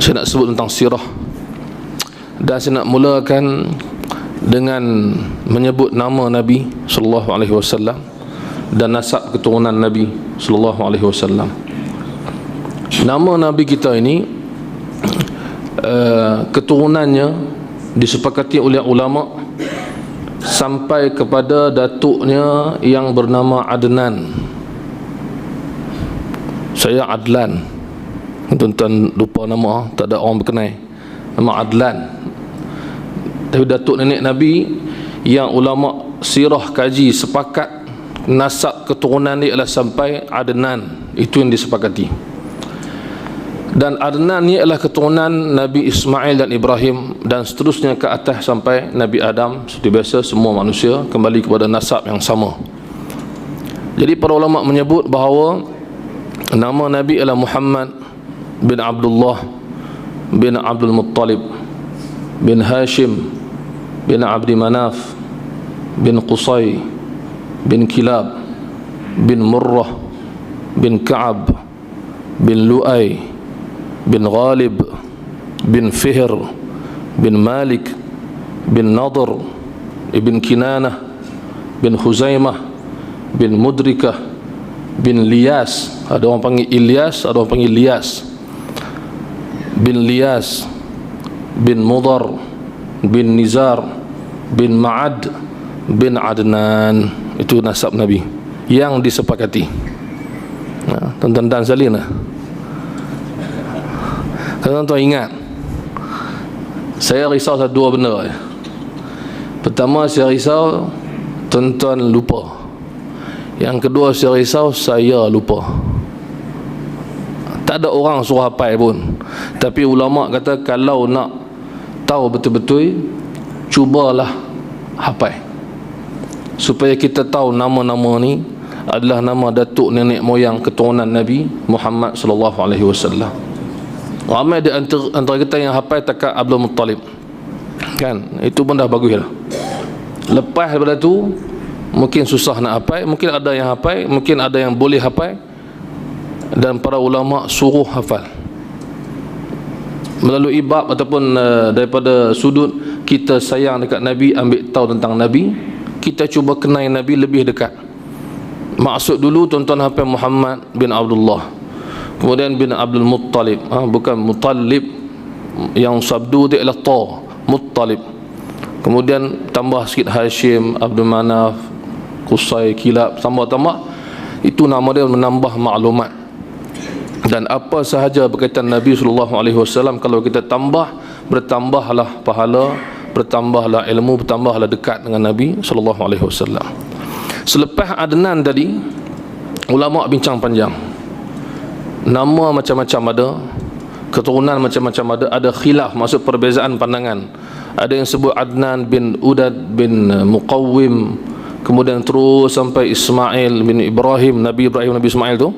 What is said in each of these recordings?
Saya nak sebut tentang sirah, dan saya nak mulakan dengan menyebut nama Nabi sallallahu alaihi wasallam dan nasab keturunan Nabi sallallahu alaihi wasallam. Nama Nabi kita ini keturunannya disepakati oleh ulama sampai kepada datuknya yang bernama Adnan. Saya Adlan, tuan-tuan lupa nama, tak ada orang berkenal nama Adlan. Tapi datuk nenek Nabi yang ulama sirah kaji sepakat nasab keturunan dia adalah sampai Adnan, itu yang disepakati. Dan Adnan ni adalah keturunan Nabi Ismail dan Ibrahim, dan seterusnya ke atas sampai Nabi Adam. Seperti biasa, semua manusia kembali kepada nasab yang sama. Jadi para ulama menyebut bahawa nama Nabi adalah Muhammad bin Abdullah bin Abdul Muttalib bin Hashim bin Abdi Manaf bin Qusay bin Kilab bin Murrah bin Ka'ab bin Lu'ay bin Ghalib bin Fihr bin Malik bin Nadr bin Kinanah bin Khuzaimah bin Mudrikah bin Liyas, ada orang panggil Ilyas, ada orang panggil Liyas, bin Liyas bin Mudar bin Nizar bin Ma'ad bin Adnan. Itu nasab Nabi yang disepakati. Tuan-tuan dan salin lah. Tuan-tuan ingat, saya risau dua benda. Pertama, saya risau tuan-tuan lupa. Yang kedua, saya risau saya lupa. Tak ada orang suruh hafal pun, tapi ulama kata kalau nak tahu betul-betul, cubalah hafal, supaya kita tahu nama-nama ni adalah nama datuk nenek moyang keturunan Nabi Muhammad sallallahu alaihi wasallam. Ramai di antara kita yang hafal takat Abdul Muttalib, kan? Itu pun dah bagus lah. Lepas daripada tu mungkin susah nak hafal, mungkin ada yang hafal, mungkin ada yang boleh hafal, dan para ulama suruh hafal melalui bab ataupun daripada sudut kita sayang dekat Nabi, ambil tahu tentang Nabi, kita cuba kenal Nabi lebih dekat. Maksud dulu tuan-tuan hafal Muhammad bin Abdullah, kemudian bin Abdul Muttalib, bukan Muttalib yang sabdu dia adalah ta, Muttalib, kemudian tambah sikit Hashim, Abdul Manaf, Qusay, Kilab, tambah-tambah, itu nama dia menambah maklumat. Dan apa sahaja berkaitan Nabi SAW, kalau kita tambah, bertambahlah pahala, bertambahlah ilmu, bertambahlah dekat dengan Nabi SAW. Selepas Adnan tadi, ulama bincang panjang. Nama macam-macam ada, keturunan macam-macam ada khilaf, maksud perbezaan pandangan. Ada yang sebut Adnan bin Udad bin Muqawwim, kemudian terus sampai Ismail bin Ibrahim, Nabi Ibrahim, Nabi Ismail tu,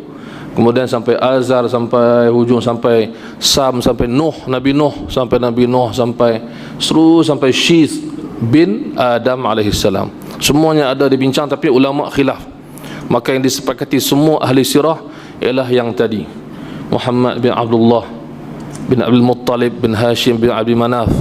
kemudian sampai Azar, sampai hujung, sampai Sam, sampai Nuh, Nabi Nuh, sampai Nabi Nuh, sampai terus sampai Syith bin Adam alaihissalam. Semuanya ada dibincang, tapi ulama khilaf. Maka yang disepakati semua ahli sirah ialah yang tadi, Muhammad bin Abdullah bin Abdul Muttalib bin Hashim bin Abdi Manaf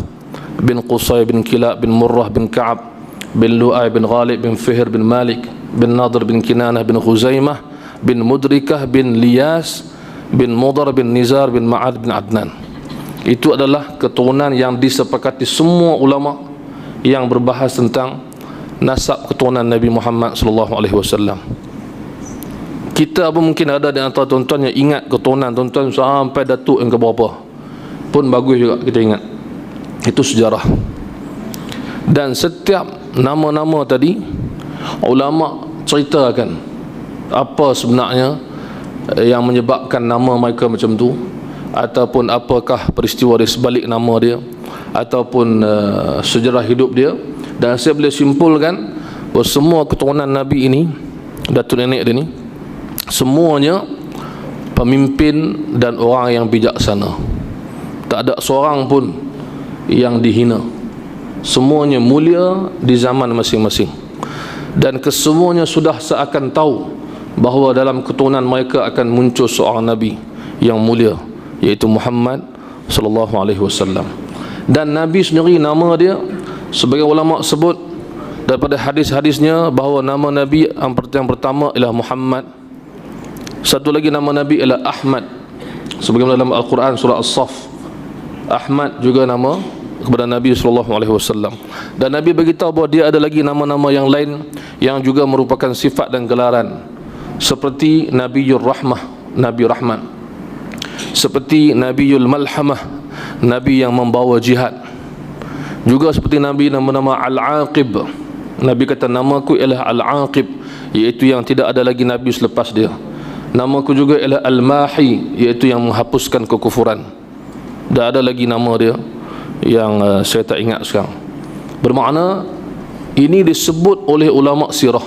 bin Qusay bin Kilab bin Murrah bin Ka'ab bin Lu'ay bin Ghalib bin Fihr bin Malik bin Nadr bin Kinanah bin Khuzaimah bin Mudrikah bin Liyas bin Mudar bin Nizar bin Ma'ad bin Adnan. Itu adalah keturunan yang disepakati semua ulama yang berbahas tentang nasab keturunan Nabi Muhammad sallallahu alaihi wasallam. Kita pun mungkin ada di antara tuan-tuan yang ingat keturunan tuan-tuan sampai datuk yang ke berapa, pun bagus juga kita ingat. Itu sejarah. Dan setiap nama-nama tadi ulama ceritakan apa sebenarnya yang menyebabkan nama mereka macam tu, ataupun apakah peristiwa di sebalik nama dia, ataupun sejarah hidup dia. Dan saya boleh simpulkan bahawa semua keturunan Nabi ini, datuk nenek dia ni, semuanya pemimpin dan orang yang bijaksana. Tak ada seorang pun yang dihina. Semuanya mulia di zaman masing-masing. Dan kesemuanya sudah seakan tahu bahawa dalam keturunan mereka akan muncul seorang Nabi yang mulia, iaitu Muhammad sallallahu alaihi wasallam. Dan Nabi sendiri nama dia, sebagai ulama sebut daripada hadis-hadisnya bahawa nama Nabi yang pertama ialah Muhammad. Satu lagi nama Nabi ialah Ahmad, sebagaimana dalam Al-Quran surah As-Saff. Ahmad juga nama kepada Nabi sallallahu alaihi wasallam. Dan Nabi beritahu bahawa dia ada lagi nama-nama yang lain yang juga merupakan sifat dan gelaran, seperti Nabiyur Rahmah, Nabi Rahmat, seperti Nabiyul Malhamah, Nabi yang membawa jihad, juga seperti Nabi nama-nama Al-Aqib. Nabi kata namaku ialah Al-Aqib, iaitu yang tidak ada lagi Nabi selepas dia. Namaku juga ialah Al-Mahi, iaitu yang menghapuskan kekufuran. Dan ada lagi nama dia yang saya tak ingat sekarang. Bermakna ini disebut oleh ulama sirah